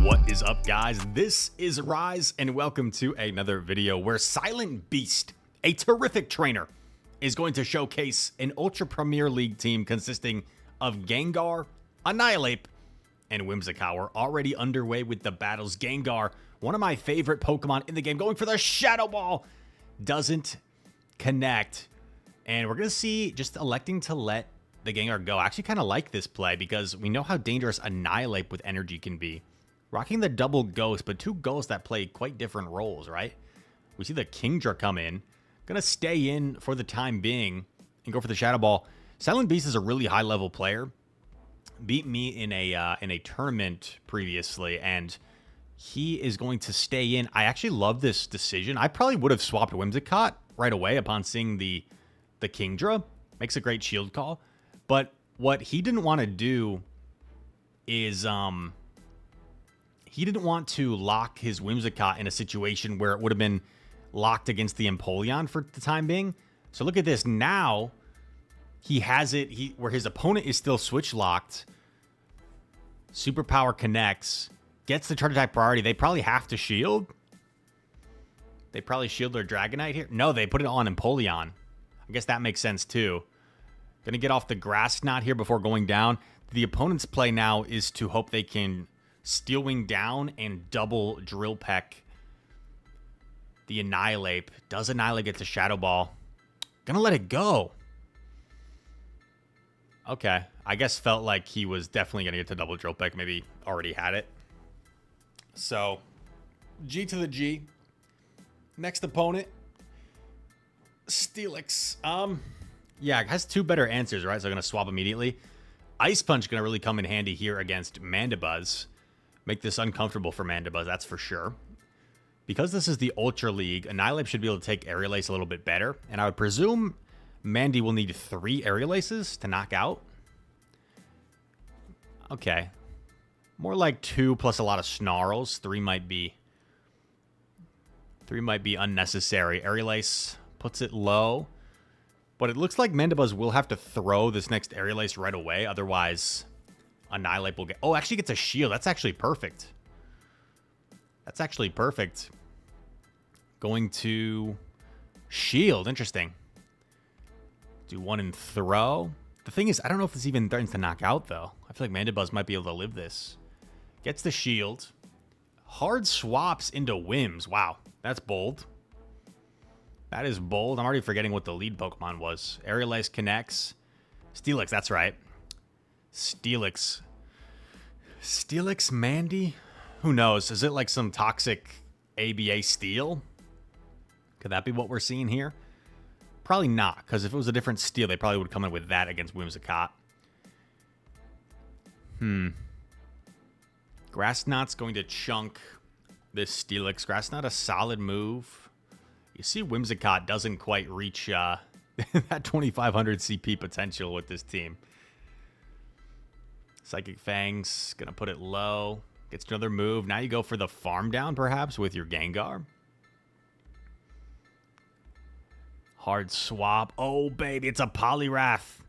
What is up, guys? This is Rise, and welcome to another video where Silent Beast, a terrific trainer, is going to showcase an Ultra Premier League team consisting of Gengar, Annihilape, and Whimsicott. We're already underway with the battles. Gengar, one of my favorite Pokemon in the game, going for the Shadow Ball, doesn't connect. And we're going to see just electing to let the Gengar go. I actually kind of like this play because we know how dangerous Annihilape with energy can be. Rocking the double Ghost, but two Ghosts that play quite different roles, right? We see the Kingdra come in. Gonna stay in for the time being and go for the Shadow Ball. Silent Beast is a really high level player. Beat me in a tournament previously, and he is going to stay in. I actually love this decision. I probably would have swapped Whimsicott right away upon seeing the Kingdra. Makes a great shield call. But what he didn't want to do is he didn't want to lock his Whimsicott in a situation where it would have been locked against the Empoleon for the time being. So look at this. Now he has it where his opponent is still switch locked. Superpower connects. Gets the charge attack priority. They probably have to shield. They probably shield their Dragonite here. No, they put it on Empoleon. I guess that makes sense too. Gonna get off the Grass Knot here before going down. The opponent's play now is to hope they can Steel Wing down and double Drill Peck the Annihilape. Does Annihilape get the Shadow Ball? Gonna let it go. Okay. I guess felt like he was definitely gonna get to double Drill Peck. Maybe already had it. So, G to the G. Next opponent, Steelix. Yeah, it has two better answers, right? So I'm gonna swap immediately. Ice Punch gonna really come in handy here against Mandibuzz. Make this uncomfortable for Mandibuzz, that's for sure. Because this is the Ultra League, Annihilape should be able to take Aerial Ace a little bit better. And I would presume Mandy will need 3 Aerial Aces to knock out. Okay. More like 2 plus a lot of Snarls. 3 might be unnecessary. Aerial Ace puts it low. But it looks like Mandibuzz will have to throw this next Aerial Ace right away. Otherwise, Annihilape will get... Oh, actually gets a shield. That's actually perfect. That's actually perfect. Going to shield. Interesting. Do 1 and throw. The thing is, I don't know if this even threatens to knock out, though. I feel like Mandibuzz might be able to live this. Gets the shield. Hard swaps into Whims. Wow, that's bold. That is bold. I'm already forgetting what the lead Pokemon was. Aerial Ace connects. Steelix, that's right. Steelix. Steelix Mandy? Who knows? Is it like some toxic ABA steel? Could that be what we're seeing here? Probably not, because if it was a different steel, they probably would come in with that against Whimsicott. Grass Knot's going to chunk this Steelix. Grass Knot, a solid move. You see Whimsicott doesn't quite reach that 2500 CP potential with this team. Psychic Fangs, gonna put it low. Gets another move. Now you go for the farm down, perhaps, with your Gengar. Hard swap. Oh, baby, it's a Poliwrath.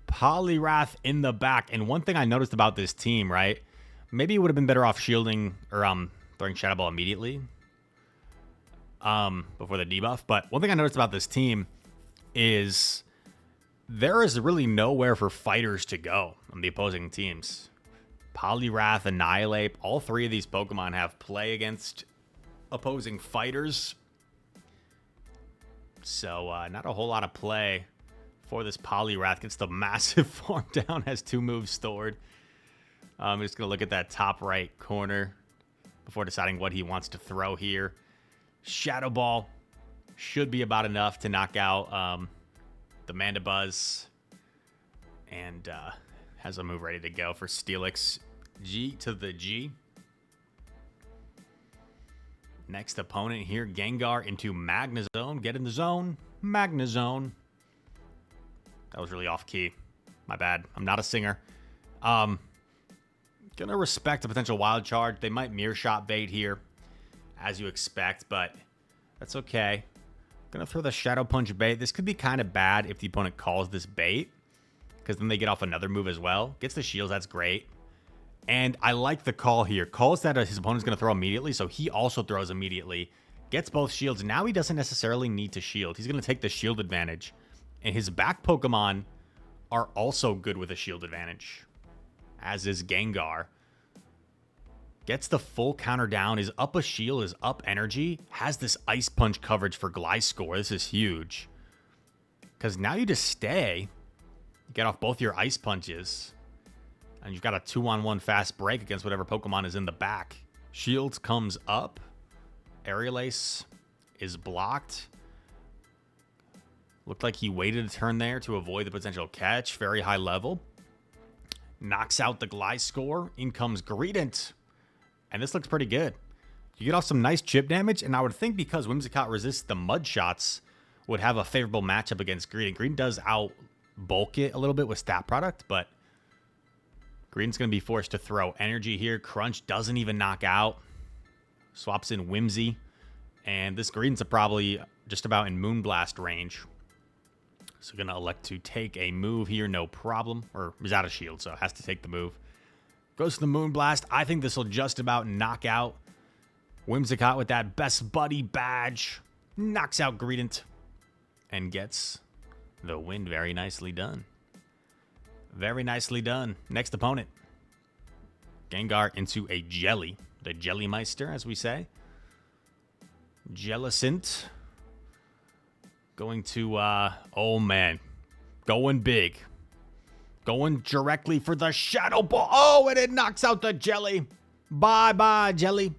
Poliwrath in the back. And one thing I noticed about this team, right? Maybe it would have been better off shielding or throwing Shadow Ball immediately. Before the debuff. But one thing I noticed about this team is there is really nowhere for fighters to go on the opposing teams. Poliwrath, Annihilape, all 3 of these Pokemon have play against opposing fighters. So, not a whole lot of play for this Poliwrath. Gets the massive farm down, has 2 moves stored. I'm just going to look at that top right corner before deciding what he wants to throw here. Shadow Ball should be about enough to knock out the Mandibuzz. And has a move ready to go for Steelix. G to the G. Next opponent here, Gengar into Magnezone. Get in the zone. Magnezone. That was really off key. My bad. I'm not a singer. Gonna respect a potential wild charge. They might mirror shot bait here, as you expect, but that's okay. Gonna throw the Shadow Punch bait. This could be kind of bad if the opponent calls this bait, because then they get off another move as well. Gets the shields, that's great. And I like the call here. Calls that his opponent's going to throw immediately, so he also throws immediately. Gets both shields. Now he doesn't necessarily need to shield. He's going to take the shield advantage. And his back Pokemon are also good with a shield advantage, as is Gengar. Gets the full counter down, is up a shield, is up energy, has this Ice Punch coverage for Gliscor. This is huge. Because now you just stay, get off both your Ice Punches, and you've got a 2-on-1 fast break against whatever Pokemon is in the back. Shields comes up. Aerial Ace is blocked. Looked like he waited a turn there to avoid the potential catch. Very high level. Knocks out the Gliscor. In comes Greedent. And this looks pretty good. You get off some nice chip damage, and I would think because Whimsicott resists the mud shots, would have a favorable matchup against Greedent. Greedent does out bulk it a little bit with stat product, but Greedent's going to be forced to throw energy here. Crunch doesn't even knock out. Swaps in Whimsy. And this Greedent's probably just about in Moonblast range. So going to elect to take a move here, no problem. Or he's out of shield, so has to take the move. Goes to the Moonblast. I think this will just about knock out Whimsicott with that Best Buddy badge. Knocks out Greedent. And gets the win. Very nicely done. Very nicely done. Next opponent. Gengar into a Jelly. The Jellymeister, as we say. Jellicent. Going to, oh man. Going big. Going directly for the Shadow Ball. Oh, and it knocks out the Jelly. Bye-bye, Jelly.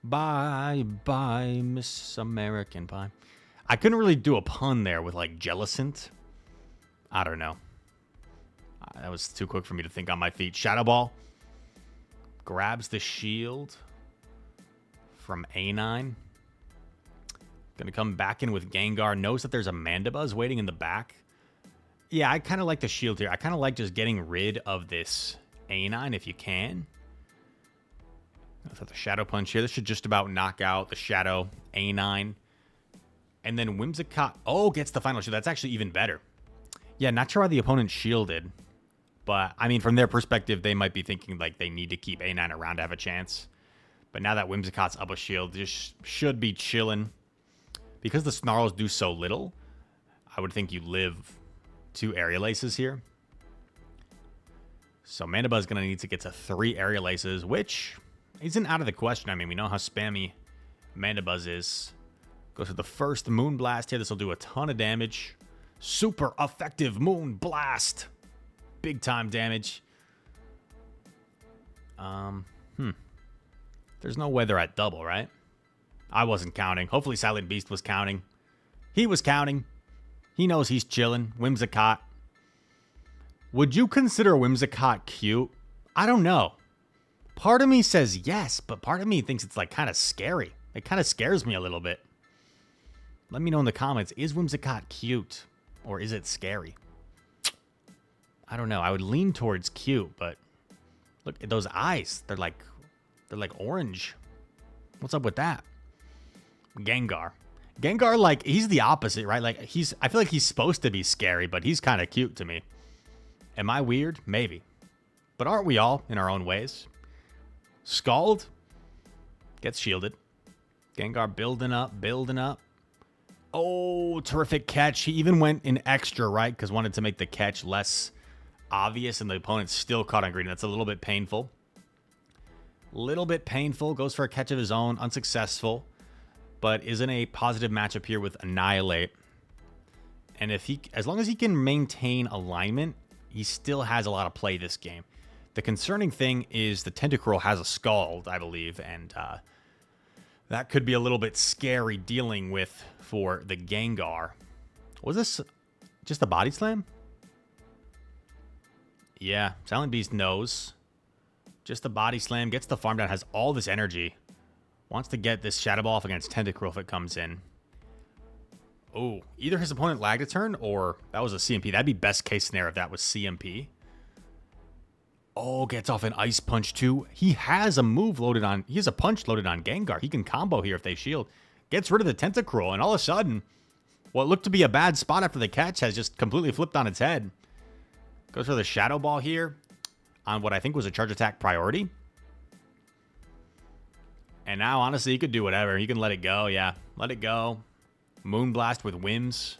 Bye-bye, Miss American Pie. I couldn't really do a pun there with, like, Jellicent. I don't know. That was too quick for me to think on my feet. Shadow Ball. Grabs the shield from A9. Going to come back in with Gengar. Knows that there's a Mandibuzz waiting in the back. Yeah, I kind of like the shield here. I kind of like just getting rid of this A9 if you can. That's the Shadow Punch here. This should just about knock out the Shadow A9. And then Whimsicott, oh, gets the final shield. That's actually even better. Yeah, not sure why the opponent shielded. But, I mean, from their perspective, they might be thinking, like, they need to keep A9 around to have a chance. But now that Whimsicott's up a shield, just should be chilling. Because the Snarls do so little, I would think you live 2 Aerial Aces here. So Mandibuzz is going to need to get to 3 Aerial Aces, which isn't out of the question. I mean, we know how spammy Mandibuzz is. Goes for the first Moonblast here. This will do a ton of damage. Super effective Moonblast. Big time damage. There's no way they're at double, right? I wasn't counting. Hopefully Silent Beast was counting. He was counting. He knows he's chilling. Whimsicott. Would you consider Whimsicott cute? I don't know. Part of me says yes, but part of me thinks it's like kind of scary. It kind of scares me a little bit. Let me know in the comments. Is Whimsicott cute? Or is it scary? I don't know. I would lean towards cute, but look at those eyes. They're like orange. What's up with that? Gengar. Gengar, like, he's the opposite, right? Like, I feel like he's supposed to be scary, but he's kind of cute to me. Am I weird? Maybe. But aren't we all in our own ways? Scald. Gets shielded. Gengar building up, building up. Oh, terrific catch. He even went in extra, right? Because wanted to make the catch less obvious, and the opponent's still caught on green. That's a little bit painful. Little bit painful. Goes for a catch of his own. Unsuccessful. But is in a positive matchup here with Annihilate. And if he, as long as he can maintain alignment, he still has a lot of play this game. The concerning thing is the Tentacruel has a Scald, I believe, and that could be a little bit scary dealing with for the Gengar. Was this just a Body Slam? Yeah, Silent Beast knows. Just a Body Slam, gets the farm down, has all this energy. Wants to get this Shadow Ball off against Tentacruel if it comes in. Oh, either his opponent lagged a turn or that was a CMP. That'd be best case scenario if that was CMP. Oh, gets off an Ice Punch too. He has a move loaded on. He has a punch loaded on Gengar. He can combo here if they shield. Gets rid of the Tentacruel, and all of a sudden, what looked to be a bad spot after the catch has just completely flipped on its head. Goes for the Shadow Ball here. on what I think was a charge attack priority. And now, honestly, he could do whatever. He can let it go. Yeah, let it go. Moonblast with Whims.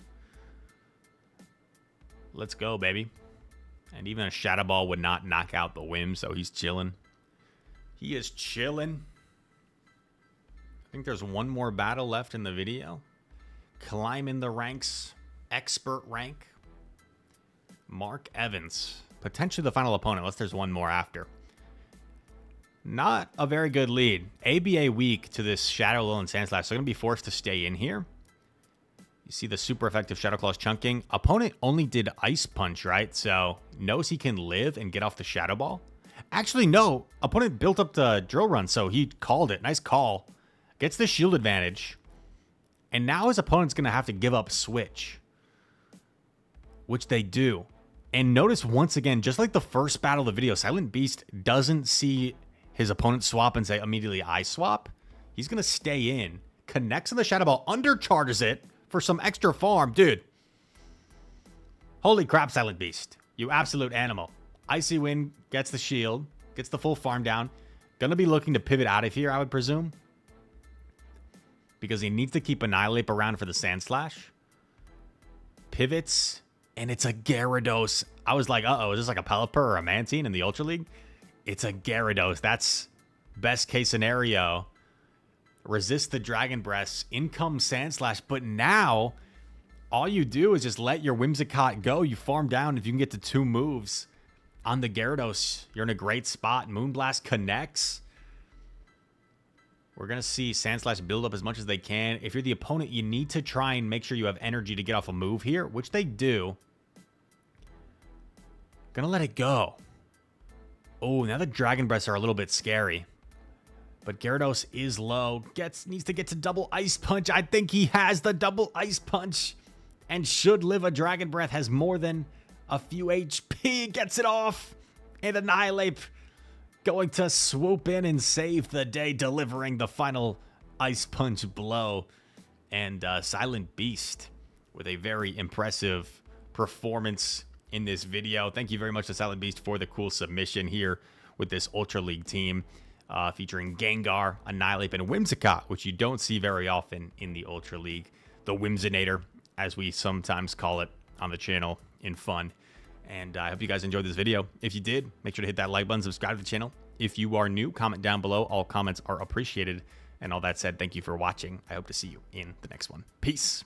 Let's go, baby. And even a Shadow Ball would not knock out the Whim, so he's chilling. He is chilling. I think there's one more battle left in the video. Climb in the ranks. Expert rank. Mark Evans. Potentially the final opponent, unless there's one more after. Not a very good lead. ABA weak to this Shadow Lil and Sandslash, so they're going to be forced to stay in here. You see the super effective Shadow Claw's chunking. Opponent only did Ice Punch, right? So knows he can live and get off the Shadow Ball. Actually, no. Opponent built up the Drill Run, so he called it. Nice call. Gets the shield advantage. And now his opponent's going to have to give up Switch. Which they do. And notice once again, just like the first battle of the video, Silent Beast doesn't see his opponent swap and say immediately I swap. He's going to stay in. Connects on the Shadow Ball. Undercharges it for some extra farm. Dude. Holy crap, Silent Beast. You absolute animal. Icy Wind gets the shield. Gets the full farm down. Gonna be looking to pivot out of here, I would presume. Because he needs to keep Annihilate around for the Sandslash. Pivots. And it's a Gyarados. I was like, uh-oh, is this like a Pelipper or a Mantine in the Ultra League? It's a Gyarados. That's best case scenario. Resist the Dragon Breaths. In comes Sandslash. But now, all you do is just let your Whimsicott go. You farm down. If you can get to 2 moves on the Gyarados, you're in a great spot. Moonblast connects. We're going to see Sandslash build up as much as they can. If you're the opponent, you need to try and make sure you have energy to get off a move here, which they do. Gonna let it go. Oh, now the Dragon Breaths are a little bit scary. But Gyarados is low. Needs to get to double Ice Punch. I think he has the double Ice Punch. And should live a Dragon Breath. Has more than a few HP. Gets it off. And Annihilate going to swoop in and save the day. Delivering the final Ice Punch blow. And Silent Beast with a very impressive performance in this video. Thank you very much to Silent Beast for the cool submission here with this Ultra League team. Featuring Gengar, Annihilate, and Whimsicott, which you don't see very often in the Ultra League. The Whimsinator, as we sometimes call it on the channel in fun. And I hope you guys enjoyed this video. If you did, make sure to hit that like button, subscribe to the channel. If you are new, comment down below. All comments are appreciated. And all that said, thank you for watching. I hope to see you in the next one. Peace.